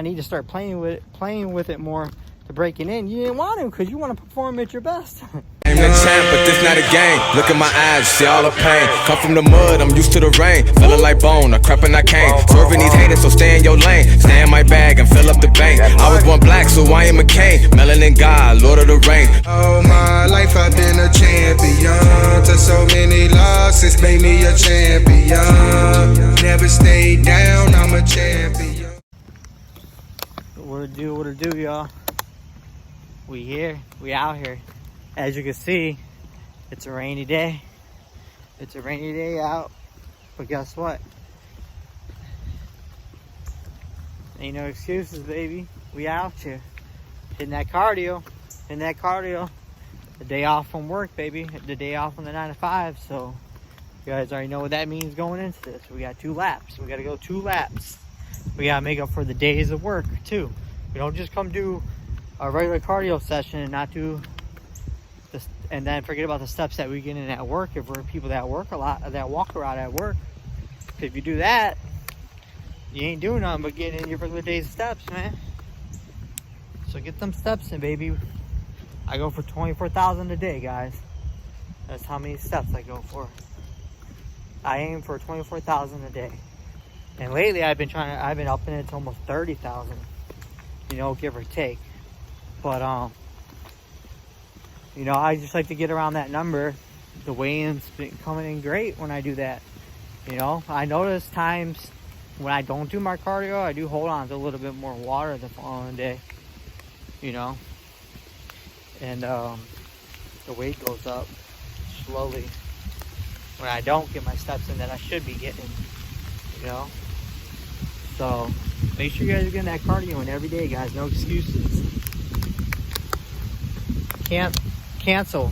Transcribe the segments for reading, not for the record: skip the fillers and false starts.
I need to start playing with it more to break it in. You didn't want to because you want to perform at your best. I'm the champ, but this not a game. Look at my eyes, see all the pain. Come from the mud, I'm used to the rain. Feeling like bone, I crap and I came. Swerving these haters, so stay in your lane. Stay in my bag and fill up the bank. I was born black, so I am a king. Melanin God, Lord of the Rain. All my life I've been a champion. To so many losses, made me a champion. Never stay down, I'm a champion. What it do, y'all? We here, we out here. As you can see, it's a rainy day. It's a rainy day out. But guess what? Ain't no excuses, baby. We out here. Hitting that cardio. Hitting that cardio. The day off from work, baby. The day off from the 9 to 5. So, you guys already know what that means going into this. We got 2 laps. We got to go 2 laps. We got to make up for the days of work, too. We don't just come do a regular cardio session and not do this, and then forget about the steps that we get in at work. If we're people that work a lot, that walk around at work, if you do that, you ain't doing nothing but getting in your regular day's steps, man. So get them steps in, baby. I go for 24,000 a day, guys. That's how many steps I go for. I aim for 24,000 a day, and lately I've been upping it to almost 30,000. You know, give or take. But you know, I just like to get around that number. The weigh-in's been coming in great when I do that. You know, I notice times when I don't do my cardio, I do hold on to a little bit more water the following day. You know, and the weight goes up slowly when I don't get my steps in that I should be getting. You know, so make sure you guys are getting that cardio in every day, guys. No excuses. Cancel.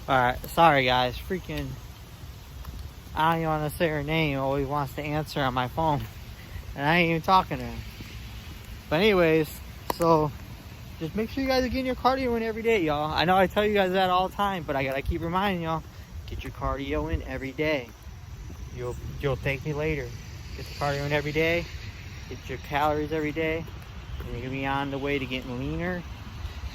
Alright, sorry guys. Freaking, I don't even want to say her name. Always wants to answer on my phone. And I ain't even talking to her. But anyways, so just make sure you guys are getting your cardio in every day, y'all. I know I tell you guys that all the time, but I gotta keep reminding y'all. Get your cardio in every day. You'll thank me later. Get the cardio in every day. Get your calories every day. And you're gonna be on the way to getting leaner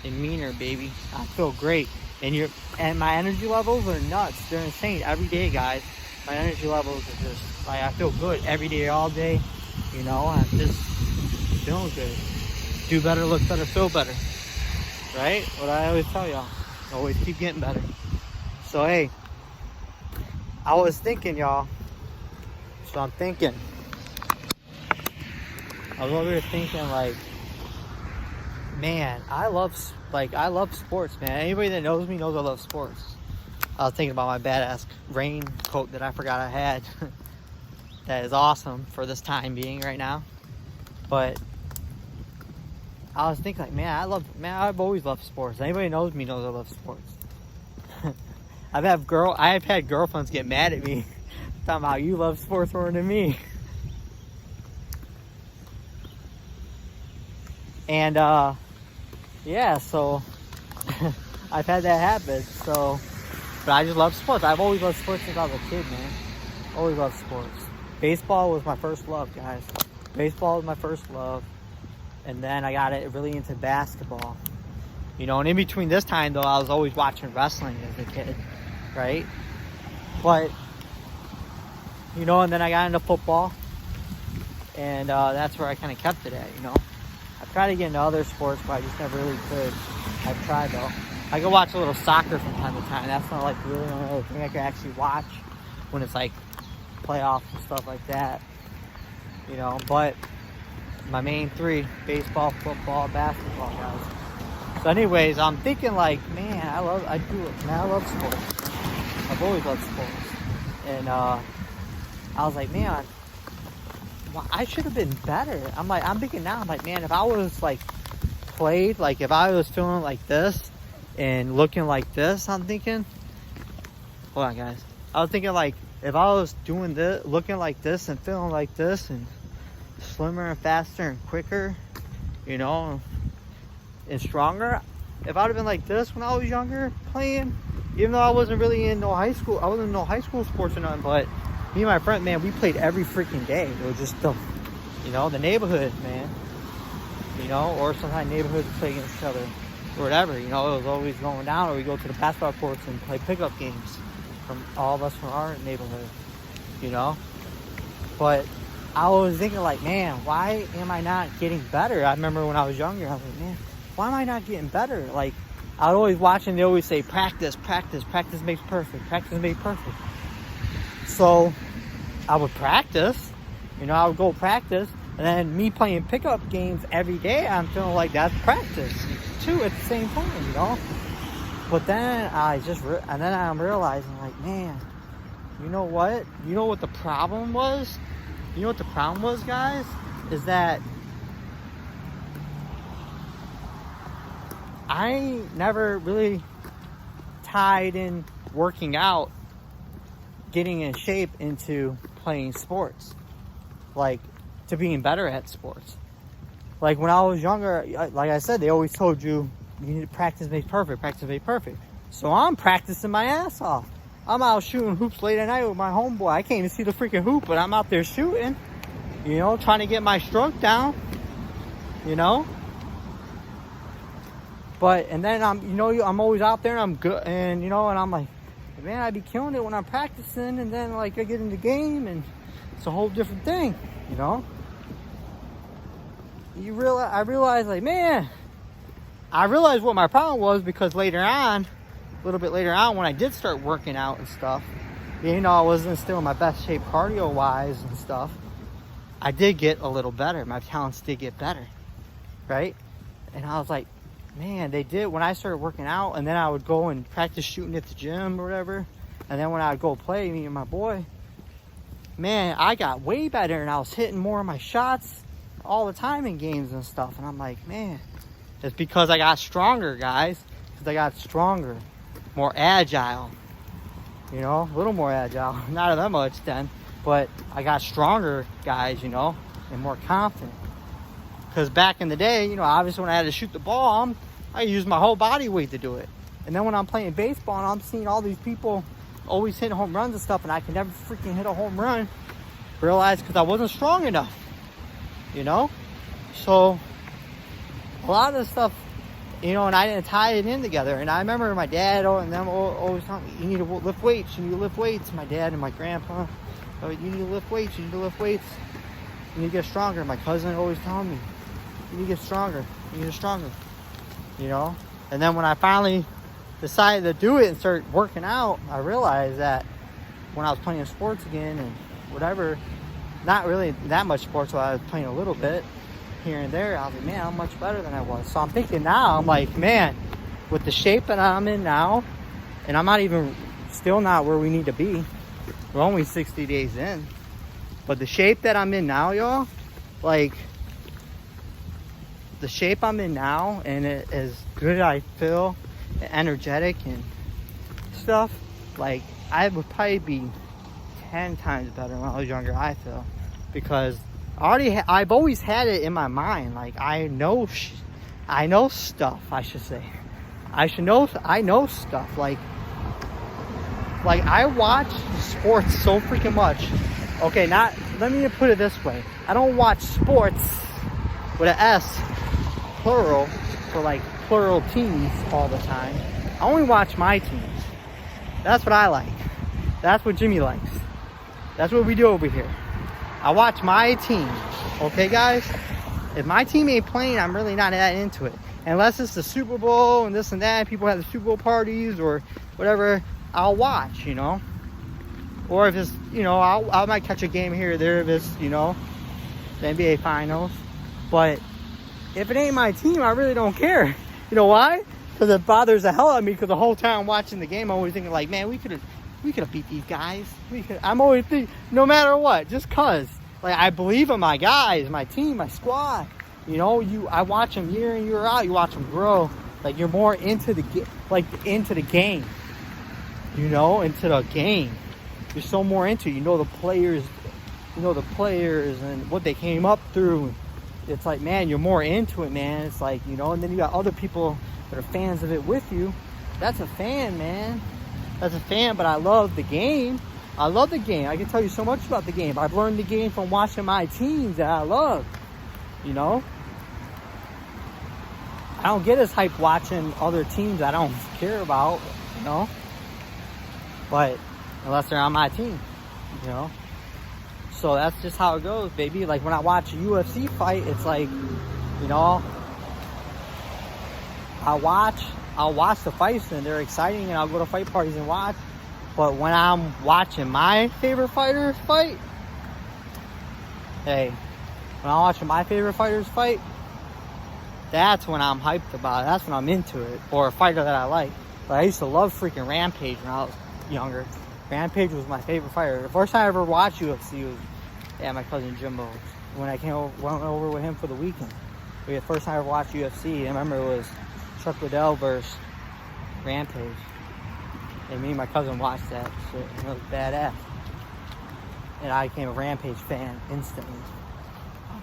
and meaner, baby. I feel great. And my energy levels are nuts. They're insane every day, guys. My energy levels are just like, I feel good every day, all day. You know, I'm just feeling good. Do better, look better, feel better. Right? What I always tell y'all. Always keep getting better. So hey, I was thinking, y'all. So I'm thinking. I was over here thinking, like, man, I love sports, man. Anybody that knows me knows I love sports. I was thinking about my badass raincoat that I forgot I had. That is awesome for this time being right now. But I was thinking, like, I've always loved sports. Anybody that knows me knows I love sports. I've had girlfriends get mad at me talking about you love sports more than me. And yeah, so I've had that happen. So, but I just love sports. I've always loved sports since I was a kid, man. Always loved sports. Baseball was my first love, guys. Baseball was my first love, and then I got it really into basketball. You know, and in between this time though, I was always watching wrestling as a kid, right? But you know, and then I got into football, and that's where I kind of kept it at. You know, I've tried to get into other sports, but I just never really could. I've tried though. I can watch a little soccer from time to time. That's not like really the only thing I can actually watch when it's like playoffs and stuff like that. You know, but my main 3: baseball, football, basketball, guys. So anyways, I'm thinking like, man, I love sports. I've always loved sports. And I was like, man, I should have been better. I'm thinking now, I'm like, man, if I was like played, like if I was feeling like this and looking like this, I'm thinking, hold on guys. I was thinking like, if I was doing this, looking like this and feeling like this and slimmer and faster and quicker, you know, and stronger, if I'd have been like this when I was younger playing, Even though I wasn't really in no high school, I wasn't in no high school sports or nothing, but me and my friend, man, we played every freaking day. It was just the, you know, the neighborhood, man. You know, or sometimes neighborhoods would play against each other or whatever. You know, it was always going down, or we go to the basketball courts and play pickup games from all of us from our neighborhood, you know. But I was thinking like, man, why am I not getting better? I remember when I was younger, I was like, man, why am I not getting better? Like, I would always watch and they always say, practice, practice, practice makes perfect, practice makes perfect. So I would practice, you know, I would go practice, and then me playing pickup games every day, I'm feeling like that's practice too at the same time, you know. But then I'm realizing like, man, you know what? You know what the problem was? You know what the problem was, guys? Is that I never really tied in working out, getting in shape into playing sports, like to being better at sports. Like when I was younger, like I said, they always told you need to practice makes perfect, practice makes perfect. So I'm practicing my ass off. I'm out shooting hoops late at night with my homeboy. I can't even see the freaking hoop, but I'm out there shooting, you know, trying to get my stroke down, you know. But, and then I'm always out there and I'm good, and, you know, and I'm like, man, I be killing it when I'm practicing, and then, like, I get in the game, and it's a whole different thing, you know? I realized, like, man, I realized what my problem was, because later on, a little bit later on, when I did start working out and stuff, you know, I wasn't still in my best shape cardio-wise and stuff, I did get a little better. My talents did get better, right? And I was like, man, they did when I started working out, and then I would go and practice shooting at the gym or whatever, and then when I would go play, me and my boy, man, I got way better, and I was hitting more of my shots all the time in games and stuff, and I'm like, man, it's because I got stronger, guys, because I got stronger, more agile, you know, a little more agile, not that much then, but I got stronger, guys, you know, and more confident. Because back in the day, you know, obviously when I had to shoot the ball, I used my whole body weight to do it. And then when I'm playing baseball and I'm seeing all these people always hitting home runs and stuff, and I can never freaking hit a home run, realized because I wasn't strong enough, you know? So a lot of the stuff, you know, and I didn't tie it in together. And I remember my dad and them always telling me, you need to lift weights, you need to lift weights. My dad and my grandpa, oh, you need to lift weights, you need to lift weights. You need to get stronger. My cousin always telling me, you need to get stronger, you need to get stronger, you know? And then when I finally decided to do it and start working out, I realized that when I was playing sports again and whatever, not really that much sports, so I was playing a little bit here and there, I was like, man, I'm much better than I was. So I'm thinking now, I'm like, man, with the shape that I'm in now, and I'm not even, still not where we need to be. We're only 60 days in. But the shape that I'm in now, y'all, like, the shape I'm in now, and it as good I feel, energetic and stuff, like, I would probably be 10 times better when I was younger, I feel. Because I've always had it in my mind, like, I know stuff, I should say. I know stuff, like I watch sports so freaking much. Okay, let me put it this way. I don't watch sports with an S, plural, for like plural teams all the time. I only watch my teams. That's what I like. That's what Jimmy likes. That's what we do over here. I watch my team. Okay, guys? If my team ain't playing, I'm really not that into it. Unless it's the Super Bowl and this and that, people have the Super Bowl parties or whatever, I'll watch, you know? Or if it's, you know, I might catch a game here or there if it's, you know, the NBA Finals. But if it ain't my team, I really don't care. You know why? Because it bothers the hell out of me, because the whole time I'm watching the game, I'm always thinking like, man, we could have beat these guys. I'm always thinking, no matter what, just cause. Like, I believe in my guys, my team, my squad. You know, I watch them year in, year out. You watch them grow. Like, you're more into the game. You know, into the game. You're so more into it. You know the players and what they came up through. It's like, man, you're more into it, man. It's like, you know, and then you got other people that are fans of it with you. That's a fan, man. as a fan, but I love the game. I love the game. I can tell you so much about the game. I've learned the game from watching my teams that I love, you know? I don't get as hyped watching other teams I don't care about, you know? But unless they're on my team, you know? So that's just how it goes, baby. Like when I watch a UFC fight, it's like, you know, I'll watch the fights and they're exciting and I'll go to fight parties and watch. But when I'm watching my favorite fighters fight, hey, when I'm watching my favorite fighters fight, that's when I'm hyped about it. That's when I'm into it. Or a fighter that I like. But I used to love freaking Rampage when I was younger. Rampage was my favorite fighter. The first time I ever watched UFC was my cousin Jimbo. When I went over with him for the weekend. The first time I ever watched UFC, I remember it was Chuck Liddell versus Rampage. And me and my cousin watched that shit. And it was badass. And I became a Rampage fan instantly.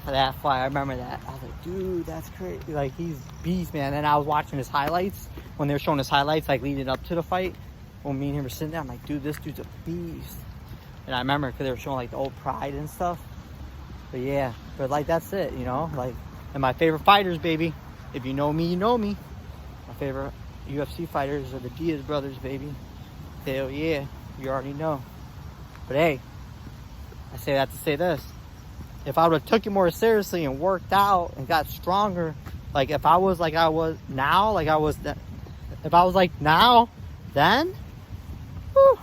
For that fight, I remember that. I was like, dude, that's crazy. Like, he's beast, man. And I was watching his highlights. When they were showing his highlights, like, leading up to the fight. When me and him were sitting there, I'm like, dude, this dude's a beast. And I remember because they were showing, like, the old Pride and stuff. But, yeah. But, like, that's it, you know? Like, and my favorite fighters, baby. If you know me, you know me. My favorite UFC fighters are the Diaz brothers, baby. Hell yeah. You already know. But, hey. I say that to say this. If I would have took it more seriously and worked out and got stronger, like if I was like I was now, if I was like now, then, whew,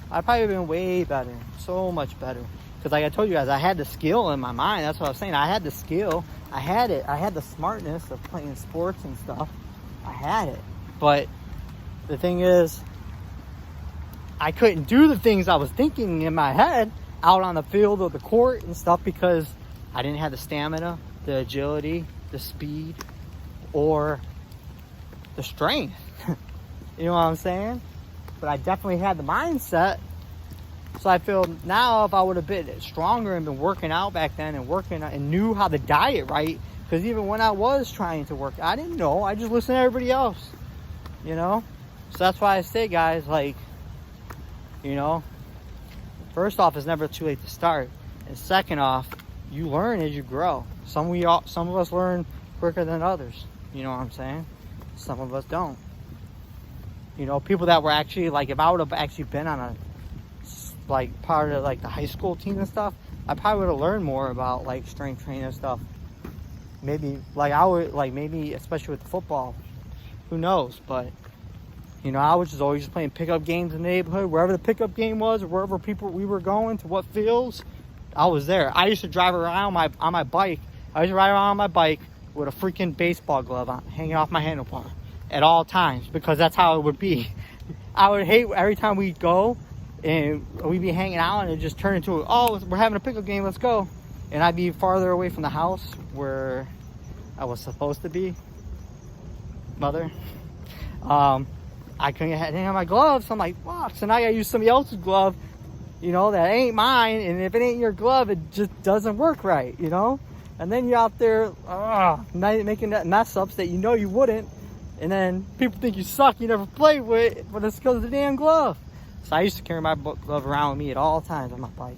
I'd probably have been way better, so much better. Because like I told you guys, I had the skill in my mind. That's what I was saying. I had the skill. I had it. I had the smartness of playing sports and stuff. I had it. But the thing is, I couldn't do the things I was thinking in my head out on the field or the court and stuff because I didn't have the stamina, the agility, the speed, or the strength. You know what I'm saying? But I definitely had the mindset. So I feel now if I would have been stronger and been working out back then and knew how to diet right, because even when I was trying to work, I didn't know. I just listened to everybody else, you know? So that's why I say, guys, like, you know, first off, it's never too late to start. And second off, you learn as you grow. Some of us learn quicker than others. You know what I'm saying? Some of us don't. You know, people that were actually, like, if I would have actually been on a, like, part of, like, the high school team and stuff, I probably would have learned more about, like, strength training and stuff. Maybe, like, I would, like, maybe, especially with football. Who knows? But, you know, I was just always just playing pickup games in the neighborhood. Wherever the pickup game was or wherever we were going to what fields, I was there. I used to drive around on my bike. I used to ride around on my bike with a freaking baseball glove on, hanging off my handlebar at all times because that's how it would be. I would hate every time we'd go and we'd be hanging out and it just turned into, oh, we're having a pickup game, let's go. And I'd be farther away from the house where I was supposed to be. Mother. I didn't have my gloves, so I'm like, fuck. So now I gotta use somebody else's glove, you know, that ain't mine. And if it ain't your glove, it just doesn't work right, you know? And then you're out there making that mess ups that you know you wouldn't. And then people think you suck, you never played with, but it's because of the damn glove. So I used to carry my glove around with me at all times on my bike.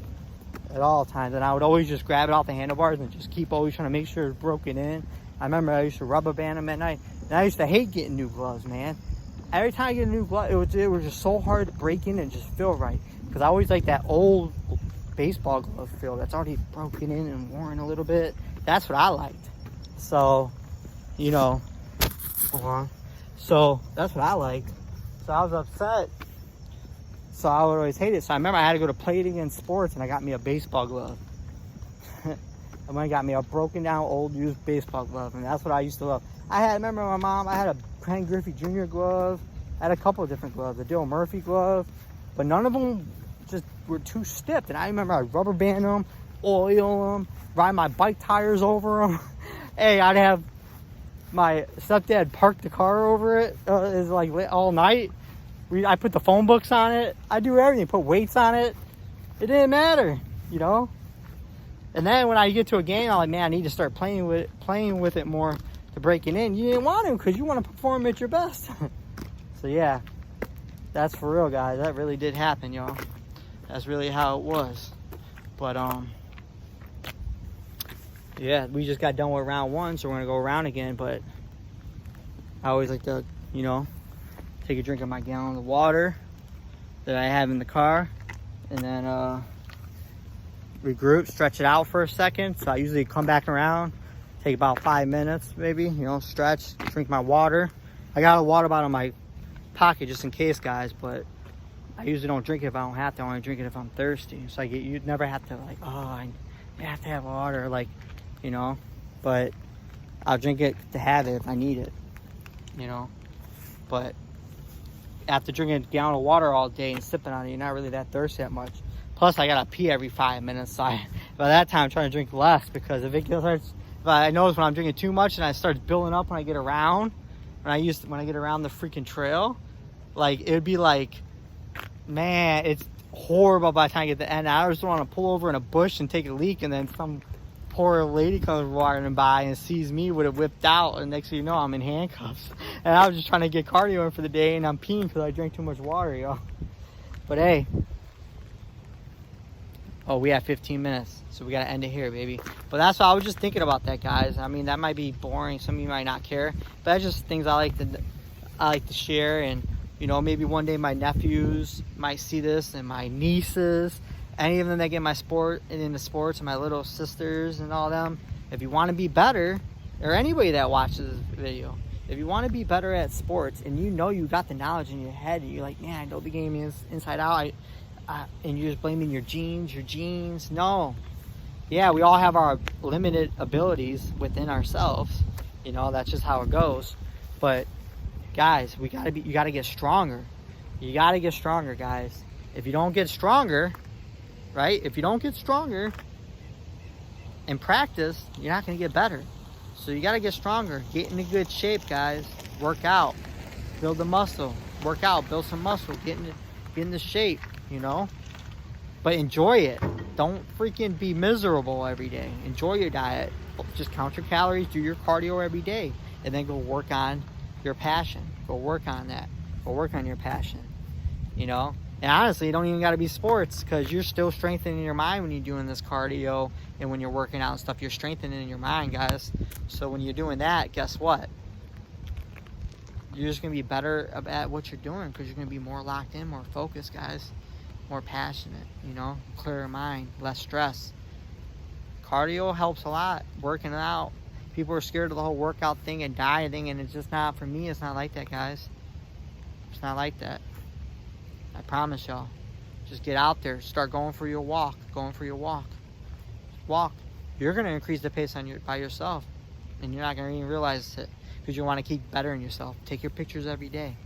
At all times. And I would always just grab it off the handlebars and just keep always trying to make sure it's broken in. I remember I used to rubber band them at night. And I used to hate getting new gloves, man. Every time I get a new glove, it was just so hard to break in and just feel right. Because I always like that old baseball glove feel that's already broken in and worn a little bit. That's what I liked. So, you know, so that's what I liked. So I was upset. So I would always hate it. So I remember I had to go to Play It Again Sports and I got me a baseball glove. And I got me a broken down old used baseball glove. And that's what I used to love. I remember my mom, I had a Ken Griffey Jr. glove. I had a couple of different gloves. A Dale Murphy glove. But none of them just were too stiff. And I remember I'd rubber band them, oil them, ride my bike tires over them. Hey, I'd have my stepdad park the car over it like all night. I put the phone books on it. I do everything. Put weights on it. It didn't matter, you know. And then when I get to a game, I'm like, man, I need to start playing with it more to break it in. You didn't want to because you want to perform at your best. So yeah, That's for real, guys. That really did happen, y'all. That's really how it was. But yeah, we just got done with round 1, so we're gonna go around again. But I always like to, you know, take a drink of my gallon of water that I have in the car, and then regroup, stretch it out for a second. So I usually come back around, take about 5 minutes maybe, you know, stretch, drink my water. I got a water bottle in my pocket just in case, guys, but I usually don't drink it if I don't have to. I only drink it if I'm thirsty. So you'd never have to like, oh, I have to have water, like, you know, but I'll drink it to have it if I need it, you know. But after drinking a gallon of water all day and sipping on it, you're not really that thirsty that much. Plus, I gotta pee every 5 minutes. So by that time, I'm trying to drink less, because if I notice when I'm drinking too much and I start building up when I get around, when I get around the freaking trail, like it would be like, man, it's horrible by the time I get to the end. I just want to pull over in a bush and take a leak, and then some poor lady comes walking by and sees me with it whipped out, and next thing you know, I'm in handcuffs. And I was just trying to get cardio in for the day, and I'm peeing because I drank too much water, y'all. But hey, oh, we have 15 minutes, so we got to end it here, baby. But that's why I was just thinking about that, guys. I mean, that might be boring. Some of you might not care, but that's just things I like to share. And, you know, maybe one day my nephews might see this, and my nieces, any of them that get into sports, and my little sisters and all them. If you want to be better, or anybody that watches this video, if you want to be better at sports, and you know you got the knowledge in your head, and you're like, man, I know the game is inside out, and you're just blaming your genes. No. Yeah, we all have our limited abilities within ourselves. You know, that's just how it goes. But guys, you gotta get stronger. You gotta get stronger, guys. If you don't get stronger, right? If you don't get stronger and practice, you're not gonna get better. So you gotta get stronger. Get into good shape, guys. Work out. Build the muscle. Work out. Build some muscle. Get into shape, you know? But enjoy it. Don't freaking be miserable every day. Enjoy your diet. Just count your calories. Do your cardio every day. And then go work on your passion. Go work on that. Go work on your passion. You know? And honestly, you don't even got to be sports, because you're still strengthening your mind when you're doing this cardio, and when you're working out and stuff, you're strengthening your mind, guys. So when you're doing that, guess what? You're just going to be better at what you're doing, because you're going to be more locked in, more focused, guys. More passionate, you know? Clearer mind, less stress. Cardio helps a lot. Working out. People are scared of the whole workout thing and dieting, and it's just not, for me, it's not like that, guys. It's not like that. I promise y'all. Just get out there. Start going for your walk. Walk. You're going to increase the pace by yourself. And you're not going to even realize it, because you want to keep bettering yourself. Take your pictures every day.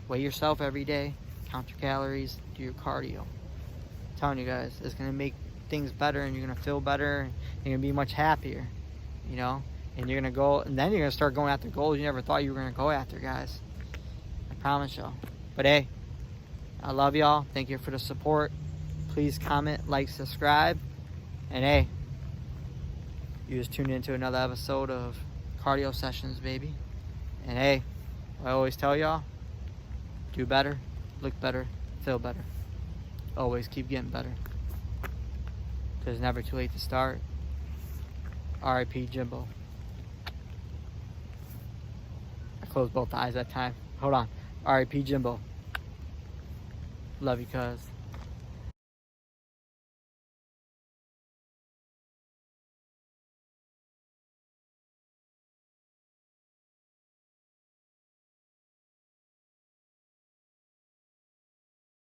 Weigh yourself every day. Count your calories. Do your cardio. I'm telling you guys, it's going to make things better, and you're going to feel better. And you're going to be much happier. You know? And you're going to go, and then you're going to start going after goals you never thought you were going to go after, guys. I promise y'all. But hey, I love y'all. Thank you for the support. Please comment, like, subscribe. And hey, you just tuned into another episode of Cardio Sessions, baby. And hey, I always tell y'all, do better, look better, feel better. Always keep getting better. Because it's never too late to start. R.I.P. Jimbo. I closed both eyes that time. Hold on. R.I.P. Jimbo. Love you, cuz.